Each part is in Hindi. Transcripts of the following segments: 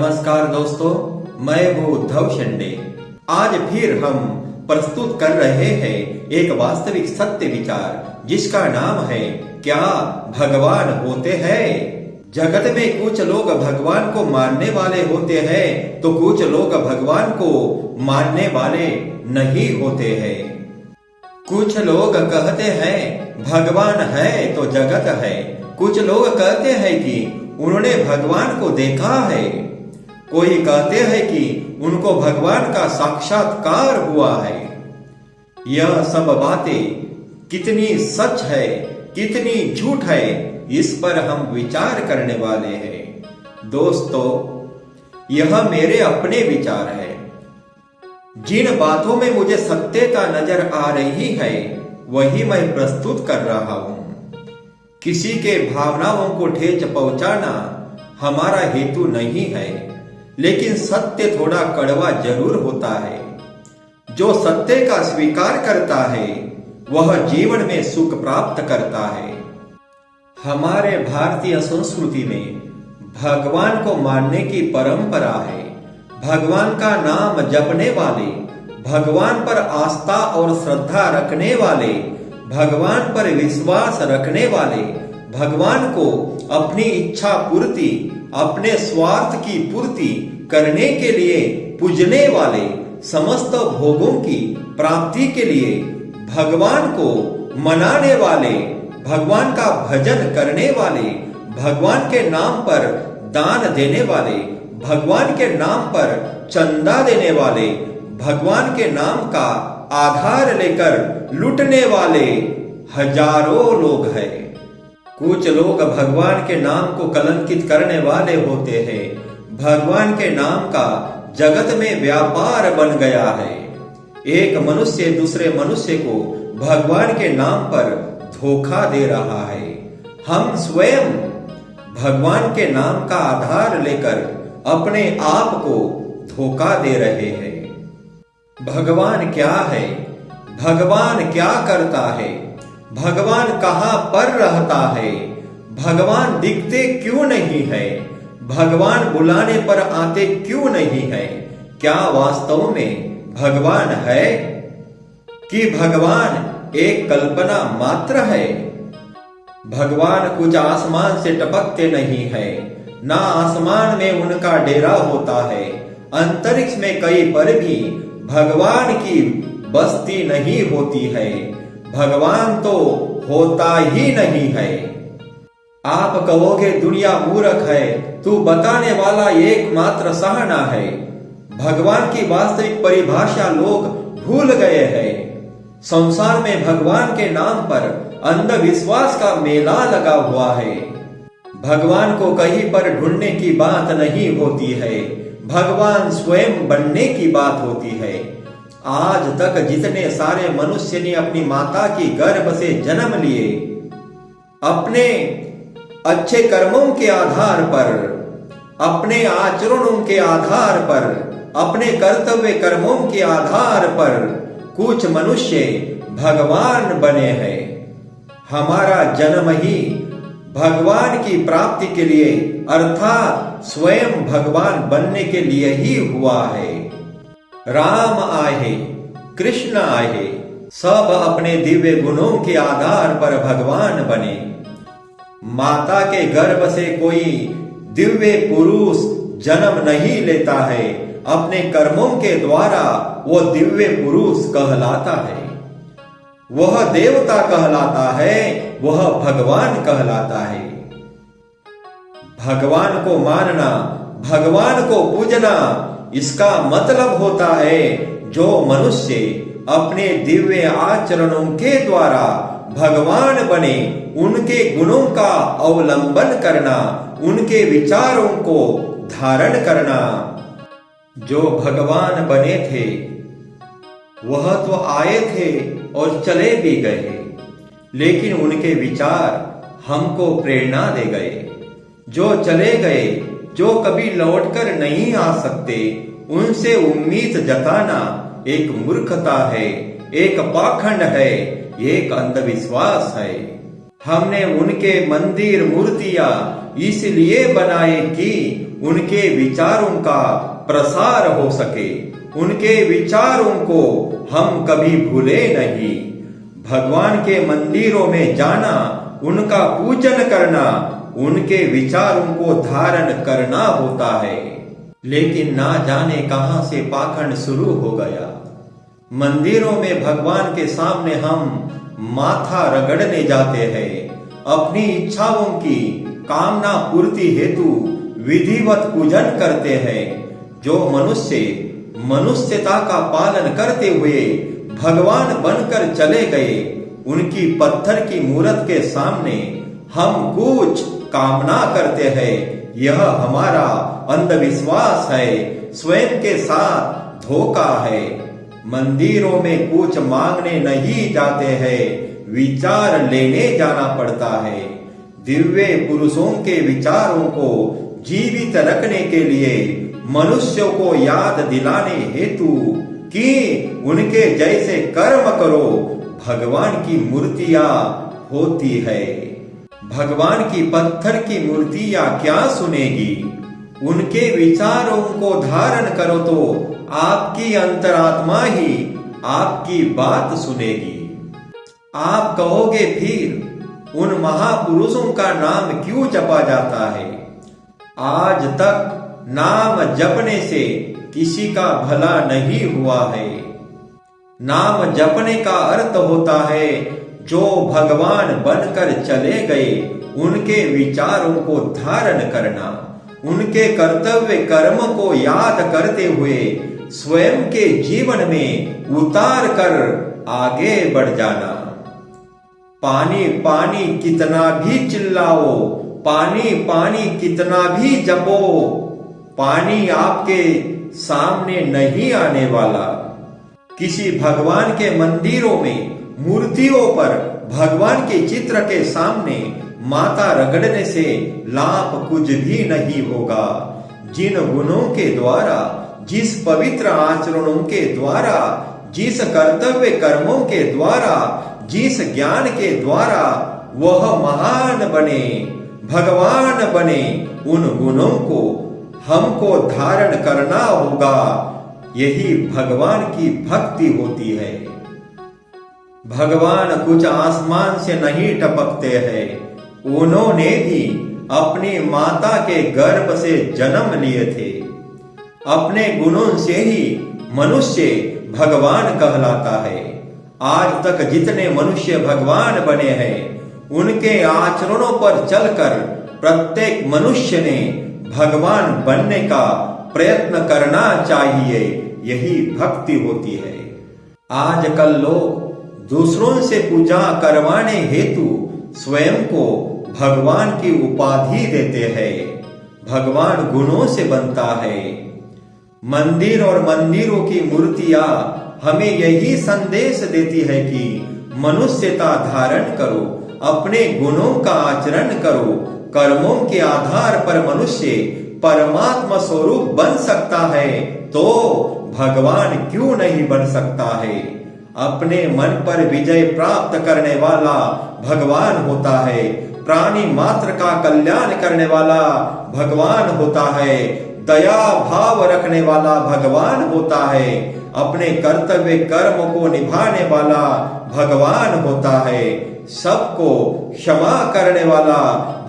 नमस्कार दोस्तों, मैं हूँ उद्धव शेंडे। आज फिर हम प्रस्तुत कर रहे हैं एक वास्तविक सत्य विचार जिसका नाम है क्या भगवान होते हैं। जगत में कुछ लोग भगवान को मानने वाले होते हैं तो कुछ लोग भगवान को मानने वाले नहीं होते हैं। कुछ लोग कहते हैं भगवान है तो जगत है, कुछ लोग कहते हैं कि उन्होंने भगवान को देखा है, कोई कहते हैं कि उनको भगवान का साक्षात्कार हुआ है। यह सब बातें कितनी सच है कितनी झूठ है, इस पर हम विचार करने वाले हैं। दोस्तों, यह मेरे अपने विचार है। जिन बातों में मुझे सत्यता नजर आ रही है वही मैं प्रस्तुत कर रहा हूं। किसी के भावनाओं को ठेस पहुंचाना हमारा हेतु नहीं है, लेकिन सत्य थोड़ा कड़वा जरूर होता है। जो सत्य का स्वीकार करता है वह जीवन में सुख प्राप्त करता है। हमारे भारतीय संस्कृति में भगवान को मानने की परंपरा है। भगवान का नाम जपने वाले, भगवान पर आस्था और श्रद्धा रखने वाले, भगवान पर विश्वास रखने वाले, भगवान को अपनी इच्छा पूर्ति, अपने स्वार्थ की पूर्ति करने के लिए पूजने वाले, समस्त भोगों की प्राप्ति के लिए भगवान को मनाने वाले, भगवान का भजन करने वाले, भगवान के नाम पर दान देने वाले, भगवान के नाम पर चंदा देने वाले, भगवान के नाम का आधार लेकर लूटने वाले हजारों लोग हैं। कुछ लोग भगवान के नाम को कलंकित करने वाले होते हैं। भगवान के नाम का जगत में व्यापार बन गया है। एक मनुष्य दूसरे मनुष्य को भगवान के नाम पर धोखा दे रहा है। हम स्वयं भगवान के नाम का आधार लेकर अपने आप को धोखा दे रहे हैं। भगवान क्या है? भगवान क्या करता है? भगवान कहाँ पर रहता है? भगवान दिखते क्यों नहीं है? भगवान बुलाने पर आते क्यों नहीं है? क्या वास्तव में भगवान है कि भगवान एक कल्पना मात्र है? भगवान कुछ आसमान से टपकते नहीं है, ना आसमान में उनका डेरा होता है। अंतरिक्ष में कहीं पर भी भगवान की बस्ती नहीं होती है। भगवान तो होता ही नहीं है। आप कहोगे दुनिया मूर्ख है, तू बताने वाला एकमात्र सहाना है। भगवान की वास्तविक परिभाषा लोग भूल गए हैं। संसार में भगवान के नाम पर अंधविश्वास का मेला लगा हुआ है। भगवान को कहीं पर ढूंढने की बात नहीं होती है, भगवान स्वयं बनने की बात होती है। आज तक जितने सारे मनुष्य ने अपनी माता की गर्भ से जन्म लिए, अपने अच्छे कर्मों के आधार पर, अपने आचरणों के आधार पर, अपने कर्तव्य कर्मों के आधार पर कुछ मनुष्य भगवान बने हैं। हमारा जन्म ही भगवान की प्राप्ति के लिए अर्थात स्वयं भगवान बनने के लिए ही हुआ है। राम आए, कृष्ण आए, सब अपने दिव्य गुणों के आधार पर भगवान बने। माता के गर्भ से कोई दिव्य पुरुष जन्म नहीं लेता है, अपने कर्मों के द्वारा वो दिव्य पुरुष कहलाता है। वह देवता कहलाता है, वह भगवान कहलाता है। भगवान को मानना, भगवान को पूजना, इसका मतलब होता है जो मनुष्य अपने दिव्य आचरणों के द्वारा भगवान बने, उनके गुणों का अवलंबन करना, उनके विचारों को धारण करना। जो भगवान बने थे वह तो आए थे और चले भी गए, लेकिन उनके विचार हमको प्रेरणा दे गए। जो चले गए, जो कभी लौटकर नहीं आ सकते, उनसे उम्मीद जताना एक मूर्खता है, एक पाखंड है, एक अंधविश्वास है। हमने उनके मंदिर मूर्तियां इसलिए बनाए कि उनके विचारों का प्रसार हो सके। उनके विचारों को हम कभी भूले नहीं। भगवान के मंदिरों में जाना, उनका पूजन करना, उनके विचारों को धारण करना होता है। लेकिन ना जाने कहां से पाखंड शुरू हो गया। मंदिरों में भगवान के सामने हम माथा रगड़ने जाते हैं। अपनी इच्छाओं की कामना पूर्ति हेतु विधिवत पूजन करते हैं। जो मनुष्य मनुष्यता का पालन करते हुए भगवान बनकर चले गए, उनकी पत्थर की मूर्त के सामने हम कुछ कामना करते हैं। यह हमारा अंधविश्वास है, स्वयं के साथ धोखा है। मंदिरों में कुछ मांगने नहीं जाते हैं, विचार लेने जाना पड़ता है। दिव्य पुरुषों के विचारों को जीवित रखने के लिए मनुष्यों को याद दिलाने हेतु कि उनके जैसे कर्म करो, भगवान की मूर्तियां होती है। भगवान की पत्थर की मूर्तियां क्या सुनेगी? उनके विचारों को धारण करो तो आपकी अंतरात्मा ही आपकी बात सुनेगी। आप कहोगे, फिर उन महापुरुषों का नाम क्यों जपा जाता है? आज तक नाम जपने से किसी का भला नहीं हुआ है। नाम जपने का अर्थ होता है जो भगवान बनकर चले गए, उनके विचारों को धारण करना, उनके कर्तव्य कर्म को याद करते हुए स्वयं के जीवन में उतार कर आगे बढ़ जाना। पानी पानी कितना भी चिल्लाओ, पानी पानी कितना भी जपो, पानी आपके सामने नहीं आने वाला। किसी भगवान के मंदिरों में मूर्तियों पर भगवान के चित्र के सामने माथा रगड़ने से लाभ कुछ भी नहीं होगा। जिन गुणों के द्वारा, जिस पवित्र आचरणों के द्वारा, जिस कर्तव्य कर्मों के द्वारा, जिस ज्ञान के द्वारा वह महान बने, भगवान बने, उन गुणों को हमको धारण करना होगा। यही भगवान की भक्ति होती है। भगवान कुछ आसमान से नहीं टपकते हैं। उन्होंने भी अपनी माता के गर्भ से जन्म लिए थे। अपने गुणों से ही मनुष्य भगवान कहलाता है। आज तक जितने मनुष्य भगवान बने हैं, उनके आचरणों पर चलकर प्रत्येक मनुष्य ने भगवान बनने का प्रयत्न करना चाहिए। यही भक्ति होती है। आजकल लोग दूसरों से पूजा करवाने हेतु स्वयं को भगवान की उपाधि देते हैं। भगवान गुणों से बनता है। मंदिर और मंदिरों की मूर्तियां हमें यही संदेश देती है कि मनुष्यता धारण करो, अपने गुणों का आचरण करो। कर्मों के आधार पर मनुष्य परमात्मा स्वरूप बन सकता है, तो भगवान क्यों नहीं बन सकता है? अपने मन पर विजय प्राप्त करने वाला भगवान होता है। प्राणी मात्र का कल्याण करने वाला भगवान होता है। दया भाव रखने वाला भगवान होता है। अपने कर्तव्य कर्म को निभाने वाला भगवान होता है। सबको क्षमा करने वाला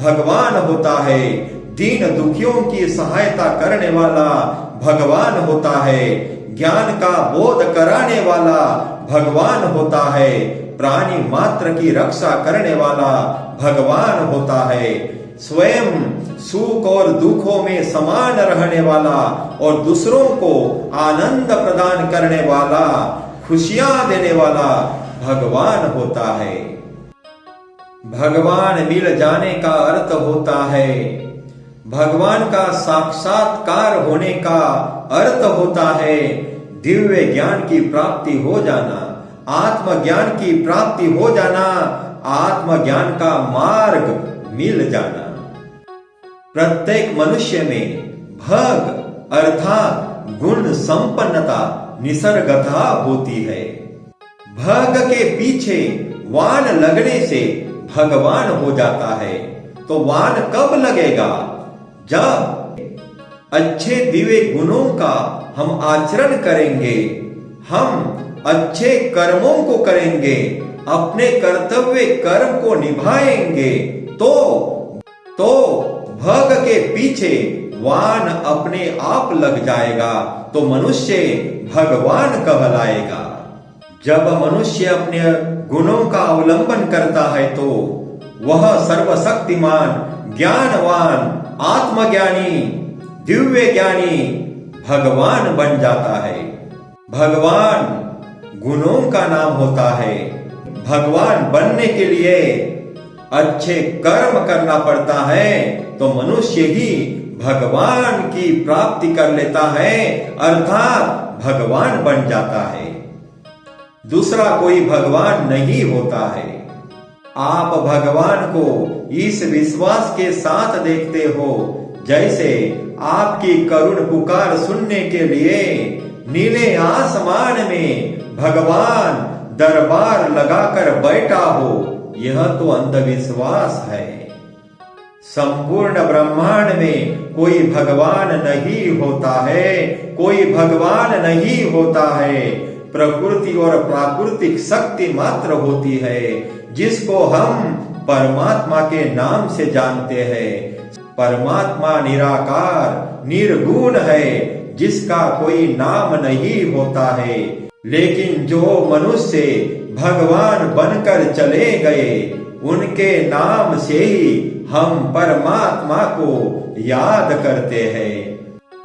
भगवान होता है। दीन दुखियों की सहायता करने वाला भगवान होता है। ज्ञान का बोध कराने वाला भगवान होता है। प्राणी मात्र की रक्षा करने वाला भगवान होता है। स्वयं सुख और दुखों में समान रहने वाला और दूसरों को आनंद प्रदान करने वाला, खुशियां देने वाला भगवान होता है। भगवान मिल जाने का अर्थ होता है, भगवान का साक्षात्कार होने का अर्थ होता है दिव्य ज्ञान की प्राप्ति हो जाना, आत्मज्ञान की प्राप्ति हो जाना, आत्मज्ञान का मार्ग मिल जाना। प्रत्येक मनुष्य में भग अर्थात गुण संपन्नता निसर्गतः होती है। भग के पीछे वाण लगने से भगवान हो जाता है। तो वान कब लगेगा? जब अच्छे दिव्य गुणों का हम आचरण करेंगे, हम अच्छे कर्मों को करेंगे, अपने कर्तव्य कर्म को निभाएंगे, तो भग के पीछे वान अपने आप लग जाएगा, तो मनुष्य भगवान कहलाएगा। जब मनुष्य अपने गुणों का अवलंबन करता है तो वह सर्वशक्तिमान, ज्ञानवान, आत्मज्ञानी, दिव्य ज्ञानी भगवान बन जाता है। भगवान गुणों का नाम होता है। भगवान बनने के लिए अच्छे कर्म करना पड़ता है, तो मनुष्य ही भगवान की प्राप्ति कर लेता है, अर्थात भगवान बन जाता है। दूसरा कोई भगवान नहीं होता है। आप भगवान को इस विश्वास के साथ देखते हो, जैसे आपकी करुण पुकार सुनने के लिए नीले आसमान में भगवान दरबार लगाकर बैठा हो। यह तो अंधविश्वास है। संपूर्ण ब्रह्मांड में कोई भगवान नहीं होता है, कोई भगवान नहीं होता है। प्रकृति और प्राकृतिक शक्ति मात्र होती है, जिसको हम परमात्मा के नाम से जानते हैं। परमात्मा निराकार निर्गुण है, जिसका कोई नाम नहीं होता है। लेकिन जो मनुष्य भगवान बनकर चले गए, उनके नाम से ही हम परमात्मा को याद करते हैं।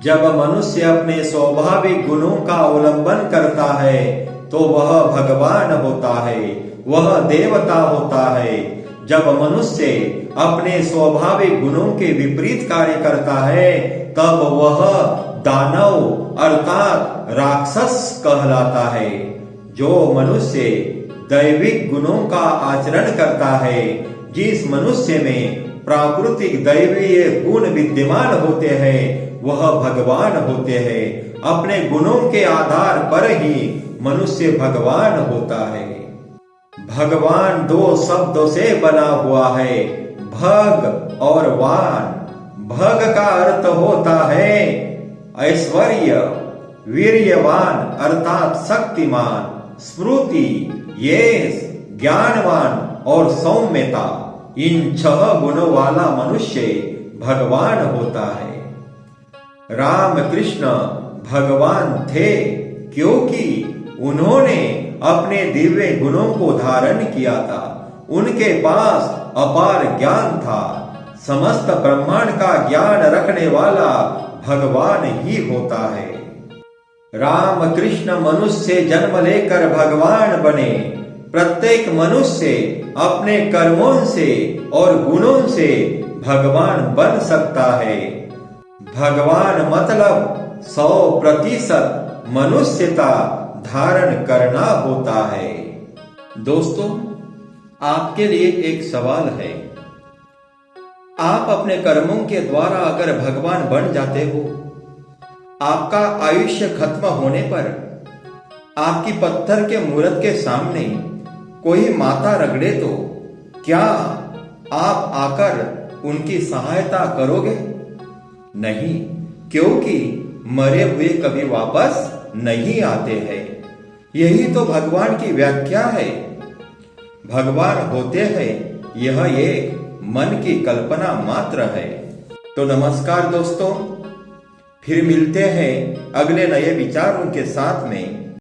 जब मनुष्य अपने स्वाभाविक गुणों का अवलंबन करता है, तो वह भगवान होता है, वह देवता होता है। जब मनुष्य अपने स्वाभाविक गुणों के विपरीत कार्य करता है, तब वह दानव अर्थात राक्षस कहलाता है। जो मनुष्य दैविक गुणों का आचरण करता है, जिस मनुष्य में प्राकृतिक दैवीय गुण विद्यमान होते हैं, वह भगवान होते हैं। अपने गुणों के आधार पर ही मनुष्य भगवान होता है। भगवान दो शब्दों से बना हुआ है, भग और वान। भग का अर्थ होता है ऐश्वर्य, वीर्यवान अर्थात शक्तिमान, स्मृति, यश, ज्ञानवान और सौम्यता। इन 6 गुणों वाला मनुष्य भगवान होता है। राम कृष्ण भगवान थे, क्योंकि उन्होंने अपने दिव्य गुणों को धारण किया था। उनके पास अपार ज्ञान था। समस्त ब्रह्मांड का ज्ञान रखने वाला भगवान ही होता है। राम कृष्ण मनुष्य जन्म लेकर भगवान बने। प्रत्येक मनुष्य अपने कर्मों से और गुणों से भगवान बन सकता है। भगवान मतलब 100% मनुष्यता धारण करना होता है। दोस्तों, आपके लिए एक सवाल है। आप अपने कर्मों के द्वारा अगर भगवान बन जाते हो, आपका आयुष्य खत्म होने पर आपकी पत्थर के मूर्त के सामने कोई माता रगड़े, तो क्या आप आकर उनकी सहायता करोगे? नहीं, क्योंकि मरे हुए कभी वापस नहीं आते हैं। यही तो भगवान की व्याख्या है। भगवान होते हैं, यह एक मन की कल्पना मात्र है। तो नमस्कार दोस्तों, फिर मिलते हैं अगले नए विचारों के साथ में।